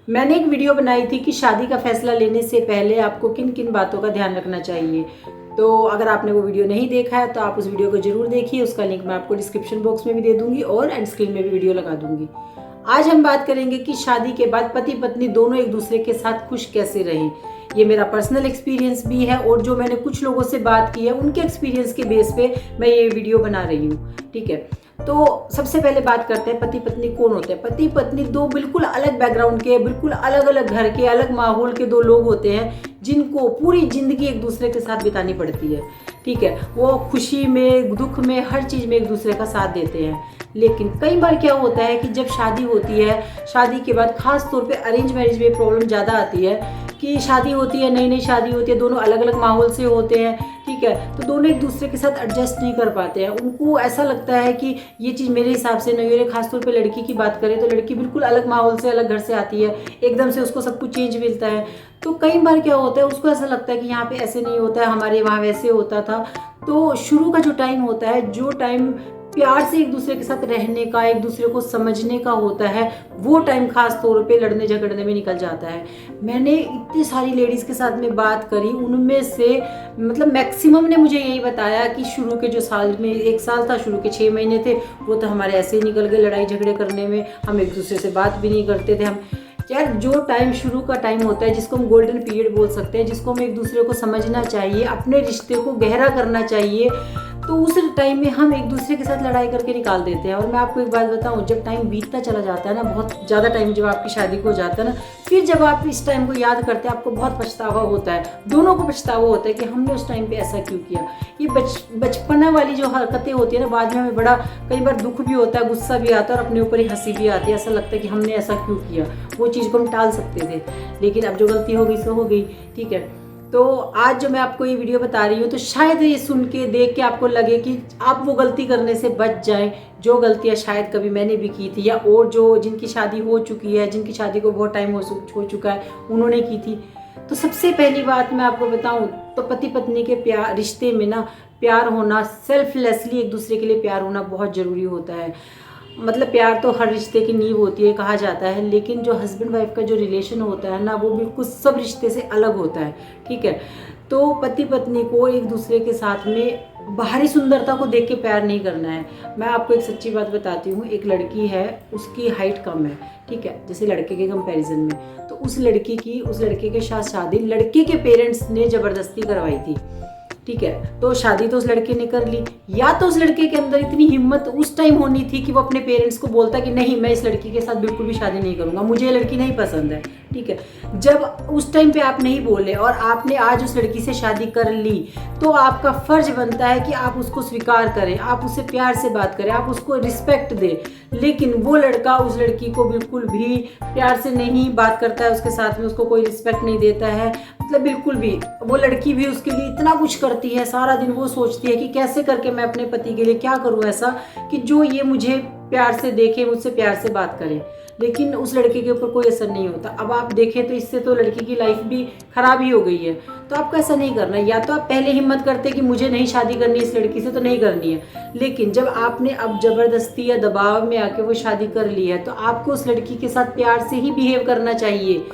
मैंने एक वीडियो बनाई थी कि शादी का फैसला लेने से पहले आपको किन किन बातों का ध्यान रखना चाहिए। तो अगर आपने वो वीडियो नहीं देखा है तो आप उस वीडियो को जरूर देखिए। उसका लिंक मैं आपको डिस्क्रिप्शन बॉक्स में भी दे दूंगी और एंड स्क्रीन में भी वीडियो लगा दूंगी। आज हम बात करेंगे कि शादी के बाद पति पत्नी दोनों एक दूसरे के साथ खुश कैसे रहें। ये मेरा पर्सनल एक्सपीरियंस भी है और जो मैंने कुछ लोगों से बात की है उनके एक्सपीरियंस के बेस पे मैं ये वीडियो बना रही हूँ। ठीक है, तो सबसे पहले बात करते हैं पति पत्नी कौन होते हैं। पति पत्नी दो बिल्कुल अलग बैकग्राउंड के, बिल्कुल अलग अलग घर के, अलग माहौल के दो लोग होते हैं जिनको पूरी जिंदगी एक दूसरे के साथ बितानी पड़ती है। ठीक है, वो खुशी में, दुख में, हर चीज में एक दूसरे का साथ देते हैं। लेकिन कई बार क्या होता है कि जब शादी होती है, शादी के बाद खास तौर पे अरेंज मैरिज में प्रॉब्लम ज़्यादा आती है कि शादी होती है, नई नई शादी होती है, दोनों अलग अलग माहौल से होते हैं। ठीक है, तो दोनों एक दूसरे के साथ एडजस्ट नहीं कर पाते हैं। उनको ऐसा लगता है कि ये चीज़ मेरे हिसाब से नहीं हो रही। खासतौर पे लड़की की बात करें तो लड़की बिल्कुल अलग माहौल से, अलग घर से आती है, एकदम से उसको सब कुछ चेंज मिलता है। तो कई बार क्या होता है, उसको ऐसा लगता है कि यहाँ पे ऐसे नहीं होता है, हमारे वहाँ वैसे होता था। तो शुरू का जो टाइम होता है, जो टाइम प्यार से एक दूसरे के साथ रहने का, एक दूसरे को समझने का होता है, वो टाइम खास तौर पे लड़ने झगड़ने में निकल जाता है। मैंने इतनी सारी लेडीज़ के साथ में बात करी, उनमें से मतलब मैक्सिमम ने मुझे यही बताया कि शुरू के जो साल में, 1 साल था, शुरू के 6 महीने थे, वो तो हमारे ऐसे ही निकल गए लड़ाई झगड़े करने में। हम एक दूसरे से बात भी नहीं करते थे। हम यार, जो टाइम शुरू का टाइम होता है जिसको हम गोल्डन पीरियड बोल सकते हैं, जिसको हम एक दूसरे को समझना चाहिए, अपने रिश्ते को गहरा करना चाहिए, तो उस टाइम में हम एक दूसरे के साथ लड़ाई करके निकाल देते हैं। और मैं आपको एक बात बताऊं, जब टाइम बीतता चला जाता है ना, बहुत ज़्यादा टाइम जब आपकी शादी को हो जाता है ना, फिर जब आप इस टाइम को याद करते हैं, आपको बहुत पछतावा होता है, दोनों को पछतावा होता है कि हमने उस टाइम पे ऐसा क्यों किया। ये बचपना वाली जो हरकतें होती है ना, बाद में हमें बड़ा कई बार दुख भी होता है, गुस्सा भी आता है और अपने ऊपर ही हंसी भी आती है। ऐसा लगता है कि हमने ऐसा क्यों किया, वो चीज़ को हम टाल सकते थे, लेकिन अब जो गलती हो गई सो हो गई। ठीक है, तो आज जो मैं आपको ये वीडियो बता रही हूँ, तो शायद ये सुन के, देख के आपको लगे कि आप वो गलती करने से बच जाएं जो गलतियाँ शायद कभी मैंने भी की थी, या और जो जिनकी शादी हो चुकी है, जिनकी शादी को बहुत टाइम हो चुका है, उन्होंने की थी। तो सबसे पहली बात मैं आपको बताऊं तो पति पत्नी के प्यार रिश्ते में ना, प्यार होना, सेल्फलेसली एक दूसरे के लिए प्यार होना बहुत ज़रूरी होता है। मतलब प्यार तो हर रिश्ते की नींव होती है कहा जाता है, लेकिन जो हस्बैंड वाइफ का जो रिलेशन होता है ना, वो बिल्कुल सब रिश्ते से अलग होता है। ठीक है, तो पति पत्नी को एक दूसरे के साथ में बाहरी सुंदरता को देख के प्यार नहीं करना है। मैं आपको एक सच्ची बात बताती हूँ। एक लड़की है, उसकी हाइट कम है, ठीक है, जैसे लड़के के कंपैरिजन में, तो उस लड़की की, उस लड़के के साथ शादी लड़के के पेरेंट्स ने ज़बरदस्ती करवाई थी। ठीक है, तो शादी तो उस लड़के ने कर ली। या तो उस लड़के के अंदर इतनी हिम्मत उस टाइम होनी थी कि वो अपने पेरेंट्स को बोलता कि नहीं, मैं इस लड़की के साथ बिल्कुल भी शादी नहीं करूंगा, मुझे ये लड़की नहीं पसंद है। ठीक है, जब उस टाइम पे आप नहीं बोले और आपने आज उस लड़की से शादी कर ली, तो आपका फर्ज बनता है कि आप उसको स्वीकार करें, आप उससे प्यार से बात करें, आप उसको रिस्पेक्ट दें। लेकिन वो लड़का उस लड़की को बिल्कुल भी प्यार से नहीं बात करता है, उसके साथ में उसको कोई रिस्पेक्ट नहीं देता है, मतलब बिल्कुल भी। वो लड़की भी उसके लिए इतना कुछ करती है, सारा दिन वो सोचती है कि कैसे करके मैं अपने पति के लिए क्या करूं ऐसा कि जो ये मुझे प्यार से देखे, मुझसे प्यार से बात करे। लेकिन उस लड़के के ऊपर कोई असर नहीं होता। अब आप देखें तो इससे तो लड़की की लाइफ भी खराब ही हो गई है। तो आपको ऐसा नहीं करना है। या तो आप पहले हिम्मत करते कि मुझे नहीं शादी करनी इस लड़की से, तो नहीं करनी है। लेकिन जब आपने अब जबरदस्ती या दबाव में आके वो शादी कर ली है, तो आपको उस लड़की के साथ प्यार से ही बिहेव करना चाहिए।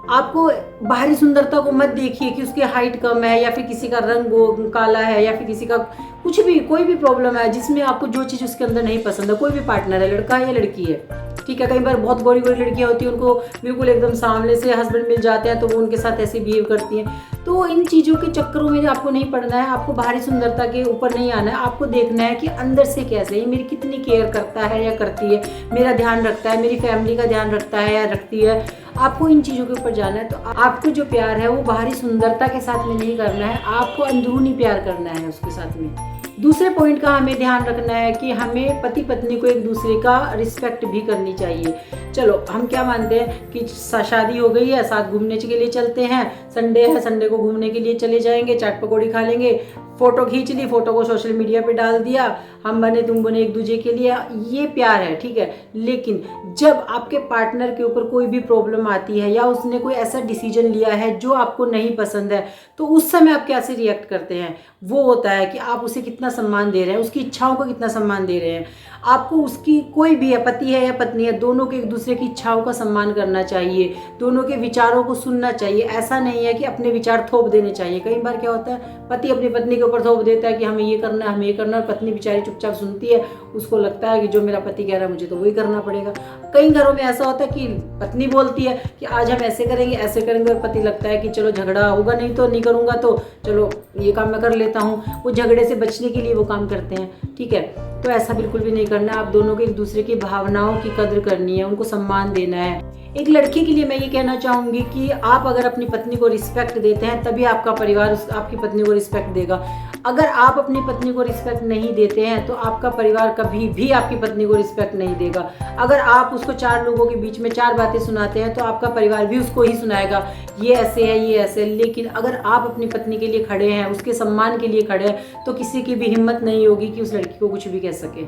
आपको बाहरी सुंदरता को मत देखिए कि उसकी हाइट कम है, या फिर किसी का रंग काला है, या फिर किसी का कुछ भी, कोई भी प्रॉब्लम है जिसमें आपको जो चीज़ उसके अंदर नहीं पसंद है, कोई भी पार्टनर है, लड़का है या लड़की है। ठीक है, कई बार बहुत गोरी गोरी लड़कियां होती हैं, उनको बिल्कुल एकदम सामने से हस्बैंड मिल जाते हैं तो वो उनके साथ ऐसे बिहेव करती हैं। तो इन चीज़ों के चक्करों में आपको नहीं पड़ना है, आपको बाहरी सुंदरता के ऊपर नहीं आना है। आपको देखना है कि अंदर से कैसे है, मेरी कितनी केयर करता है या करती है, मेरा ध्यान रखता है, मेरी फैमिली का ध्यान रखता है या रखती है। आपको इन चीज़ों के ऊपर जाना है। तो आपको जो प्यार है वो बाहरी सुंदरता के साथ में नहीं करना है, आपको अंदरूनी प्यार करना है उसके साथ में। दूसरे पॉइंट का हमें ध्यान रखना है कि हमें पति पत्नी को एक दूसरे का रिस्पेक्ट भी करनी चाहिए। चलो, हम क्या मानते हैं कि शादी हो गई है, साथ घूमने के लिए चलते हैं, संडे है, संडे को घूमने के लिए चले जाएंगे, चाट पकौड़ी खा लेंगे, फोटो खींच ली, फोटो को सोशल मीडिया पे डाल दिया, हम बने तुम बने एक दूसरे के लिए, ये प्यार है। ठीक है, लेकिन जब आपके पार्टनर के ऊपर कोई भी प्रॉब्लम आती है या उसने कोई ऐसा डिसीजन लिया है जो आपको नहीं पसंद है, तो उस समय आप कैसे रिएक्ट करते हैं, वो होता है कि आप उसे कितना सम्मान दे रहे हैं, उसकी इच्छाओं को कितना सम्मान दे रहे हैं। आपको उसकी कोई भी है, पति है या पत्नी है, दोनों के एक दूसरे की इच्छाओं का सम्मान करना चाहिए, दोनों के विचारों को सुनना चाहिए। ऐसा नहीं है कि अपने विचार थोप देने चाहिए। कई बार क्या होता है, पति अपनी पत्नी के ऊपर थोप देता है कि हमें ये करना है, हमें ये करना है, पत्नी बेचारी चुपचाप सुनती है, उसको लगता है कि जो मेरा पति कह रहा है मुझे तो वही करना पड़ेगा। कई घरों में ऐसा होता है कि पत्नी बोलती है कि आज हम ऐसे करेंगे, और पति लगता है कि चलो झगड़ा होगा नहीं तो नहीं करूँगा, तो चलो ये काम मैं कर लेता हूँ। वो झगड़े से बचने के लिए वो काम करते हैं, ठीक है। तो ऐसा बिल्कुल भी नहीं करना है। आप दोनों को एक दूसरे की भावनाओं की कद्र करनी है, उनको सम्मान देना है। एक लड़की के लिए मैं ये कहना चाहूँगी कि आप अगर अपनी पत्नी को रिस्पेक्ट देते हैं तभी आपका परिवार आपकी पत्नी को रिस्पेक्ट देगा। अगर आप अपनी पत्नी को रिस्पेक्ट नहीं देते हैं तो आपका परिवार कभी भी आपकी पत्नी को रिस्पेक्ट नहीं देगा। अगर आप उसको 4 लोगों के बीच में 4 बातें सुनाते हैं तो आपका परिवार भी उसको ही सुनाएगा, ये ऐसे है, ये ऐसे है। लेकिन अगर आप अपनी पत्नी के लिए खड़े हैं, उसके सम्मान के लिए खड़े हैं, तो किसी की भी हिम्मत नहीं होगी कि उस लड़की को कुछ भी कह सके।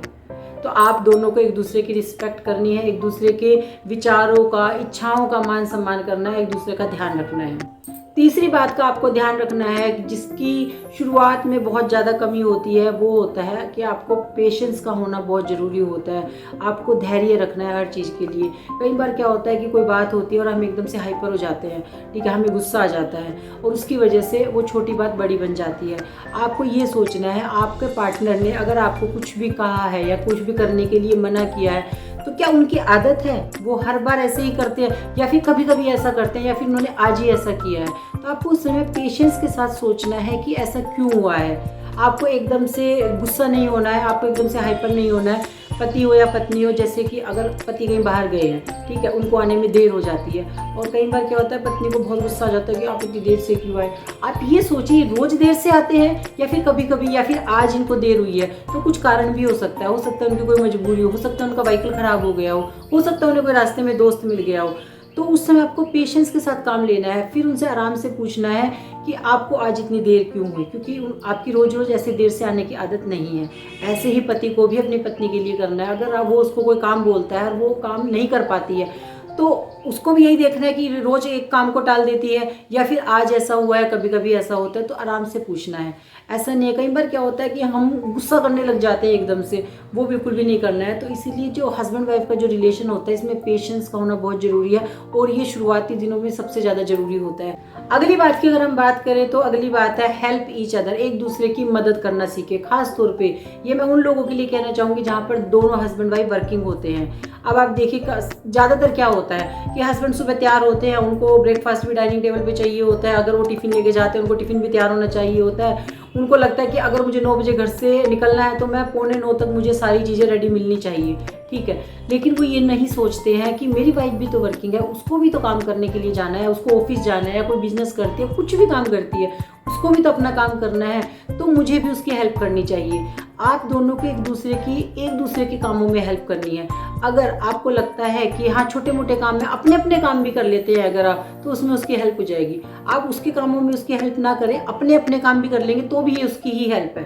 तो आप दोनों को एक दूसरे की रिस्पेक्ट करनी है, एक दूसरे के विचारों का, इच्छाओं का मान सम्मान करना है, एक दूसरे का ध्यान रखना है। तीसरी बात का आपको ध्यान रखना है कि जिसकी शुरुआत में बहुत ज़्यादा कमी होती है, वो होता है कि आपको पेशेंस का होना बहुत ज़रूरी होता है। आपको धैर्य रखना है हर चीज़ के लिए। कई बार क्या होता है कि कोई बात होती है और हम एकदम से हाइपर हो जाते हैं, ठीक है, हमें गुस्सा आ जाता है और उसकी वजह से वो छोटी बात बड़ी बन जाती है। आपको ये सोचना है, आपके पार्टनर ने अगर आपको कुछ भी कहा है या कुछ भी करने के लिए मना किया है, तो क्या उनकी आदत है वो हर बार ऐसे ही करते हैं, या फिर कभी कभी ऐसा करते हैं, या फिर उन्होंने आज ही ऐसा किया है? तो आपको उस समय पेशेंस के साथ सोचना है कि ऐसा क्यों हुआ है। आपको एकदम से गुस्सा नहीं होना है, आपको एकदम से हाइपर नहीं होना है। पति हो या पत्नी हो, जैसे कि अगर पति कहीं बाहर गए हैं, ठीक है, उनको आने में देर हो जाती है और कई बार क्या होता है पत्नी को बहुत गुस्सा आ जाता है कि आप इतनी देर से क्यों आए। आप ये सोचिए, रोज देर से आते हैं या फिर कभी कभी, या फिर आज इनको देर हुई है, तो कुछ कारण भी हो सकता है उनकी कोई मजबूरी हो सकता है उनका व्हीकल खराब हो गया हो सकता है उन्हें कोई रास्ते में दोस्त मिल गया हो। तो उस समय आपको पेशेंस के साथ काम लेना है, फिर उनसे आराम से पूछना है कि आपको आज इतनी देर क्यों हुई, क्योंकि आपकी रोज रोज ऐसे देर से आने की आदत नहीं है। ऐसे ही पति को भी अपनी पत्नी के लिए करना है। अगर वो उसको कोई काम बोलता है और वो काम नहीं कर पाती है, तो उसको भी यही देखना है कि रोज एक काम को टाल देती है या फिर आज ऐसा हुआ है, कभी कभी ऐसा होता है, तो आराम से पूछना है। ऐसा नहीं है, कई बार क्या होता है कि हम गुस्सा करने लग जाते हैं एकदम से, वो बिल्कुल भी नहीं करना है। तो इसीलिए जो हस्बैंड वाइफ का जो रिलेशन होता है, इसमें पेशेंस का होना बहुत जरूरी है और ये शुरुआती दिनों में सबसे ज़्यादा जरूरी होता है। अगली बात की अगर हम बात करें तो अगली बात है हेल्प ईच अदर, एक दूसरे की मदद करना सीखे। खास तौर पे ये मैं उन लोगों के लिए कहना चाहूँगी जहाँ पर दोनों हस्बैंड वाइफ वर्किंग होते हैं। अब आप देखिए ज़्यादातर क्या होता है कि हस्बैंड सुबह तैयार होते हैं, उनको ब्रेकफास्ट भी डाइनिंग टेबल पे चाहिए होता है, अगर वो टिफ़िन लेके जाते हैं उनको टिफ़िन भी तैयार होना चाहिए होता है। उनको लगता है कि अगर मुझे 9 बजे घर से निकलना है तो मैं 8:45 तक मुझे सारी चीज़ें रेडी मिलनी चाहिए, ठीक है। लेकिन वो ये नहीं सोचते हैं कि मेरी वाइफ भी तो वर्किंग है, उसको भी तो काम करने के लिए जाना है, उसको ऑफिस जाना है, या कोई बिजनेस करती है, कुछ भी काम करती है, उसको भी तो अपना काम करना है, तो मुझे भी उसकी हेल्प करनी चाहिए। आप दोनों को एक दूसरे के कामों में हेल्प करनी है। अगर आपको लगता है कि हाँ छोटे मोटे काम में अपने अपने काम भी कर लेते हैं अगर आप, तो उसमें उसकी हेल्प हो जाएगी। आप उसके कामों में उसकी हेल्प ना करें, अपने अपने काम भी कर लेंगे तो भी ये उसकी ही हेल्प है,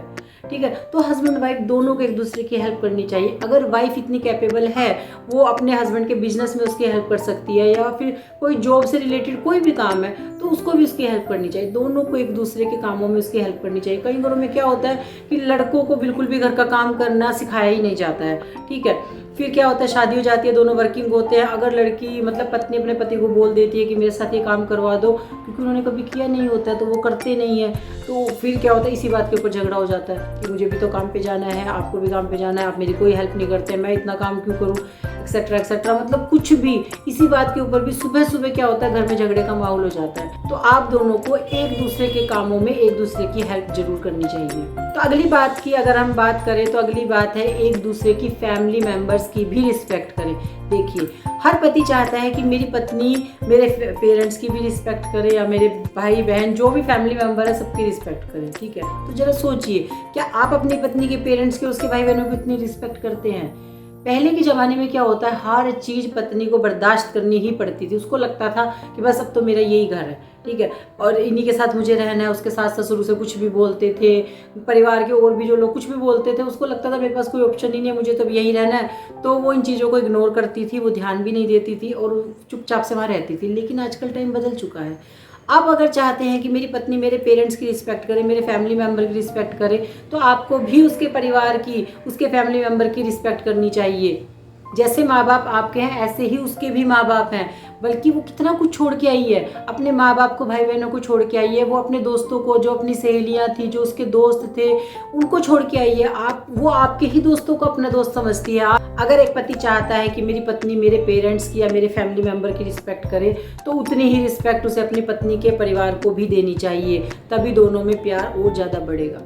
ठीक है। तो हस्बैंड वाइफ दोनों को एक दूसरे की हेल्प करनी चाहिए। अगर वाइफ इतनी कैपेबल है, वो अपने हस्बैंड के बिजनेस में उसकी हेल्प कर सकती है, या फिर कोई जॉब से रिलेटेड कोई भी काम है तो उसको भी उसकी हेल्प करनी चाहिए। दोनों को एक दूसरे के कामों में उसकी हेल्प करनी चाहिए। कई घरों में क्या होता है कि लड़कों को बिल्कुल भी घर का काम करना सिखाया ही नहीं जाता है, ठीक है। फिर क्या होता है, शादी हो जाती है, दोनों वर्किंग होते हैं, अगर लड़की मतलब पत्नी अपने पति को बोल देती है कि मेरे साथ ये काम करवा दो, क्योंकि उन्होंने कभी किया नहीं होता है तो वो करते नहीं है, तो फिर क्या होता है, इसी बात के ऊपर झगड़ा हो जाता है कि मुझे भी तो काम पे जाना है, आपको भी काम पे जाना है, आप मेरी कोई हेल्प नहीं करते, मैं इतना काम क्यों करूँ, एक्सेट्रा एक्सेट्रा। मतलब कुछ भी इसी बात के ऊपर भी सुबह सुबह क्या होता है, घर में झगड़े का माहौल हो जाता है। तो आप दोनों को एक दूसरे के कामों में एक दूसरे की हेल्प जरूर करनी चाहिए। तो अगली बात की अगर हम बात करें तो अगली बात है एक दूसरे की फैमिली मेंबर्स की भी रिस्पेक्ट करें। देखिए, हर पति चाहता है कि मेरी पत्नी मेरे पेरेंट्स की भी रिस्पेक्ट करे, या मेरे भाई बहन जो भी फैमिली मेंबर है सबकी रिस्पेक्ट करें, ठीक है। तो जरा सोचिए, क्या आप अपनी पत्नी के पेरेंट्स की, उसके भाई बहनों की इतनी रिस्पेक्ट करते हैं? पहले के ज़माने में क्या होता है, हर चीज़ पत्नी को बर्दाश्त करनी ही पड़ती थी। उसको लगता था कि बस अब तो मेरा यही घर है, ठीक है, और इन्हीं के साथ मुझे रहना है। उसके सास ससुर से कुछ भी बोलते थे, परिवार के और भी जो लोग कुछ भी बोलते थे, उसको लगता था मेरे पास कोई ऑप्शन ही नहीं है, मुझे तो यही रहना है। तो वो इन चीज़ों को इग्नोर करती थी, वो ध्यान भी नहीं देती थी और चुपचाप से वहाँ रहती थी। लेकिन आजकल टाइम बदल चुका है। आप अगर चाहते हैं कि मेरी पत्नी मेरे पेरेंट्स की रिस्पेक्ट करे, मेरे फैमिली मेम्बर की रिस्पेक्ट करे, तो आपको भी उसके परिवार की, उसके फैमिली मेम्बर की रिस्पेक्ट करनी चाहिए। जैसे माँ बाप आपके हैं ऐसे ही उसके भी माँ बाप हैं, बल्कि वो कितना कुछ छोड़ के आई है, अपने माँ बाप को, भाई बहनों को छोड़ के आई है, वो अपने दोस्तों को, जो अपनी सहेलियाँ थी, जो उसके दोस्त थे, उनको छोड़ के आई है। वो आपके ही दोस्तों को अपना दोस्त समझती है। अगर एक पति चाहता है कि मेरी पत्नी मेरे पेरेंट्स की या मेरे फैमिली मेम्बर की रिस्पेक्ट करे, तो उतनी ही रिस्पेक्ट उसे अपनी पत्नी के परिवार को भी देनी चाहिए, तभी दोनों में प्यार और ज़्यादा बढ़ेगा।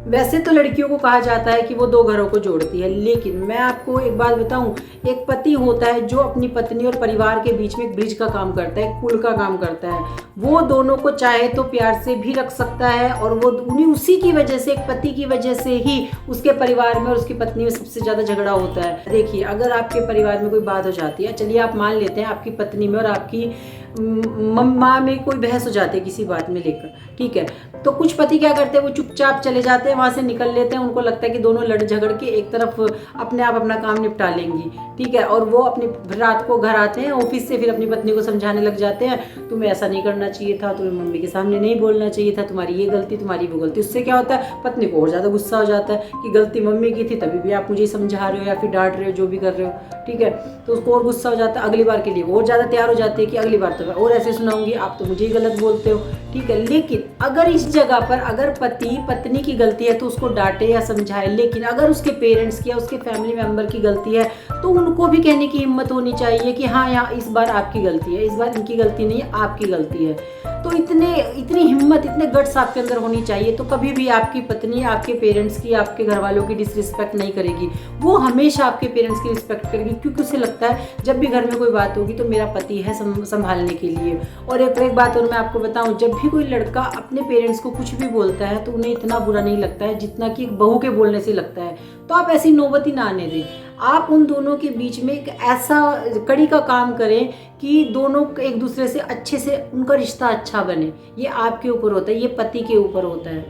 वैसे तो लड़कियों को कहा जाता है कि वो दो घरों को जोड़ती है, लेकिन मैं आपको एक बात बताऊं, एक पति होता है जो अपनी पत्नी और परिवार के बीच में एक ब्रिज का काम करता है, एक पुल का काम करता है। वो दोनों को चाहे तो प्यार से भी रख सकता है, और वो उसी की वजह से, एक पति की वजह से ही उसके परिवार में और उसकी पत्नी में सबसे ज़्यादा झगड़ा होता है। देखिए, अगर आपके परिवार में कोई बात हो जाती है, चलिए आप मान लेते हैं आपकी पत्नी में और आपकी माँ में कोई बहस हो जाती है किसी बात में लेकर, ठीक है, तो कुछ पति क्या करते हैं, वो चुपचाप चले जाते हैं, वहाँ से निकल लेते हैं। उनको लगता है कि दोनों लड़ झगड़ के एक तरफ अपने आप अपना काम निपटा लेंगी, ठीक है, और वो अपनी रात को घर आते हैं ऑफिस से, फिर अपनी पत्नी को समझाने लग जाते हैं, तुम्हें ऐसा नहीं करना चाहिए था, तुम्हें मम्मी के सामने नहीं बोलना चाहिए था, तुम्हारी ये गलती, तुम्हारी वो गलती। उससे क्या होता है, पत्नी को और ज़्यादा गुस्सा हो जाता है कि गलती मम्मी की थी, तभी भी आप मुझे समझा रहे हो या फिर डांट रहे हो, जो भी कर रहे हो, ठीक है, तो उसको और गुस्सा हो जाता है। अगली बार के लिए और ज़्यादा तैयार हो जाती है कि अगली बार तो मैं और ऐसे सुनाऊंगी, आप तो मुझे ही गलत बोलते हो, ठीक है। लेकिन अगर इस जगह पर अगर पति पत्नी की गलती है तो उसको डांटे या समझाए, लेकिन अगर उसके पेरेंट्स की या उसके फैमिली मेंबर की गलती है तो उनको भी कहने की हिम्मत होनी चाहिए कि हाँ, यहाँ इस बार आपकी गलती है, इस बार इनकी गलती नहीं है, आपकी गलती है। तो इतनी हिम्मत, इतने गट्स आपके अंदर होनी चाहिए, तो कभी भी आपकी पत्नी आपके पेरेंट्स की, आपके घर वालों की डिसरिस्पेक्ट नहीं करेगी। वो हमेशा आपके पेरेंट्स की रिस्पेक्ट करेगी, क्योंकि उसे लगता है जब भी घर में कोई बात होगी तो मेरा पति है संभालने के लिए। और एक बात और मैं आपको बताऊं, जब भी कोई लड़का अपने पेरेंट्स को कुछ भी बोलता है तो उन्हें इतना बुरा नहीं लगता है जितना कि एक बहू के बोलने से लगता है। तो आप ऐसी नौबत ही ना आने दें। आप उन दोनों के बीच में एक ऐसा कड़ी का काम करें कि दोनों एक दूसरे से अच्छे से उनका रिश्ता अच्छा बने। ये आपके ऊपर होता है, ये पति के ऊपर होता है,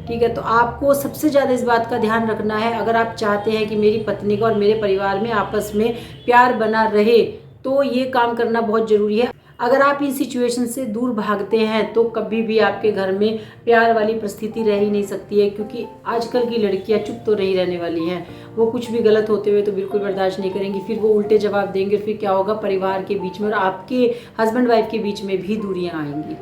ठीक है। तो आपको सबसे ज़्यादा इस बात का ध्यान रखना है, अगर आप चाहते हैं कि मेरी पत्नी का और मेरे परिवार में आपस में प्यार बना रहे, तो ये काम करना बहुत ज़रूरी है। अगर आप इन सिचुएशन से दूर भागते हैं तो कभी भी आपके घर में प्यार वाली परिस्थिति रह ही नहीं सकती है, क्योंकि आजकल की लड़कियां चुप तो नहीं रहने वाली हैं। वो कुछ भी गलत होते हुए तो बिल्कुल बर्दाश्त नहीं करेंगी, फिर वो उल्टे जवाब देंगे, फिर क्या होगा, परिवार के बीच में और आपके हस्बैंड वाइफ के बीच में भी दूरियां आएंगी।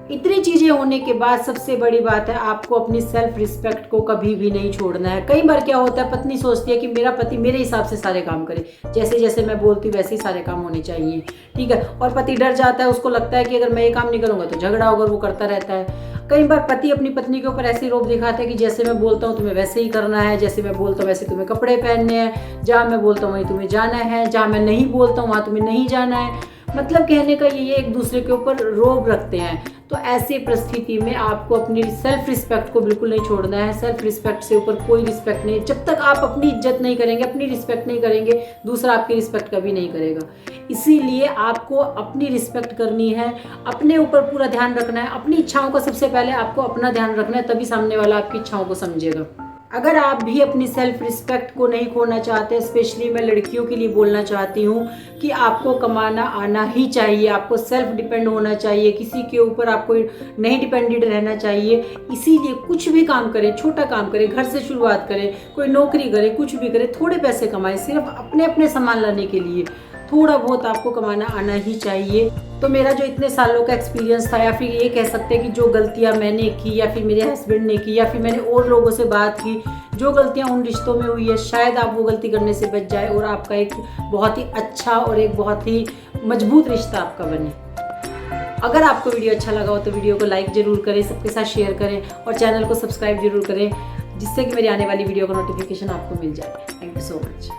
इतनी चीज़ें होने के बाद सबसे बड़ी बात है, आपको अपनी सेल्फ रिस्पेक्ट को कभी भी नहीं छोड़ना है। कई बार क्या होता है, पत्नी सोचती है कि मेरा पति मेरे हिसाब से सारे काम करे, जैसे जैसे मैं बोलती हूँ वैसे ही सारे काम होने चाहिए, ठीक है। और पति डर जाता है, उसको लगता है कि अगर मैं ये काम नहीं करूँगा तो झगड़ा होगा, वो करता रहता है। कई बार पति अपनी पत्नी के ऊपर ऐसे रोब दिखाता है कि जैसे मैं बोलता हूँ तुम्हें वैसे ही करना है, जैसे मैं बोलता हूँ वैसे तुम्हें कपड़े पहनने हैं, जहाँ मैं बोलता हूँ वहीं तुम्हें जाना है, जहाँ मैं नहीं बोलता हूँ वहाँ तुम्हें नहीं जाना है। मतलब कहने का ये एक दूसरे के ऊपर रोब रखते हैं। तो ऐसी परिस्थिति में आपको अपनी सेल्फ रिस्पेक्ट को बिल्कुल नहीं छोड़ना है। सेल्फ रिस्पेक्ट से ऊपर कोई रिस्पेक्ट नहीं। जब तक आप अपनी इज्जत नहीं करेंगे, अपनी रिस्पेक्ट नहीं करेंगे, दूसरा आपकी रिस्पेक्ट कभी नहीं करेगा। इसीलिए आपको अपनी रिस्पेक्ट करनी है, अपने ऊपर पूरा ध्यान रखना है, अपनी इच्छाओं का सबसे पहले आपको अपना ध्यान रखना है, तभी सामने वाला आपकी इच्छाओं को समझेगा। अगर आप भी अपनी सेल्फ रिस्पेक्ट को नहीं खोना चाहते, स्पेशली मैं लड़कियों के लिए बोलना चाहती हूँ कि आपको कमाना आना ही चाहिए, आपको सेल्फ डिपेंड होना चाहिए, किसी के ऊपर आपको नहीं डिपेंडेंट रहना चाहिए। इसीलिए कुछ भी काम करें, छोटा काम करें, घर से शुरुआत करें, कोई नौकरी करें, कुछ भी करें, थोड़े पैसे कमाएं, सिर्फ अपने सामान लाने के लिए थोड़ा बहुत आपको कमाना आना ही चाहिए। तो मेरा जो इतने सालों का एक्सपीरियंस था, या फिर ये कह सकते हैं कि जो गलतियां मैंने की या फिर मेरे हस्बैंड ने की या फिर मैंने और लोगों से बात की, जो गलतियां उन रिश्तों में हुई है, शायद आप वो गलती करने से बच जाए और आपका एक बहुत ही अच्छा और एक बहुत ही मजबूत रिश्ता आपका बने। अगर आपको वीडियो अच्छा लगा हो तो वीडियो को लाइक ज़रूर करें, सबके साथ शेयर करें और चैनल को सब्सक्राइब जरूर करें, जिससे कि मेरी आने वाली वीडियो का नोटिफिकेशन आपको मिल जाए। Thank you so much.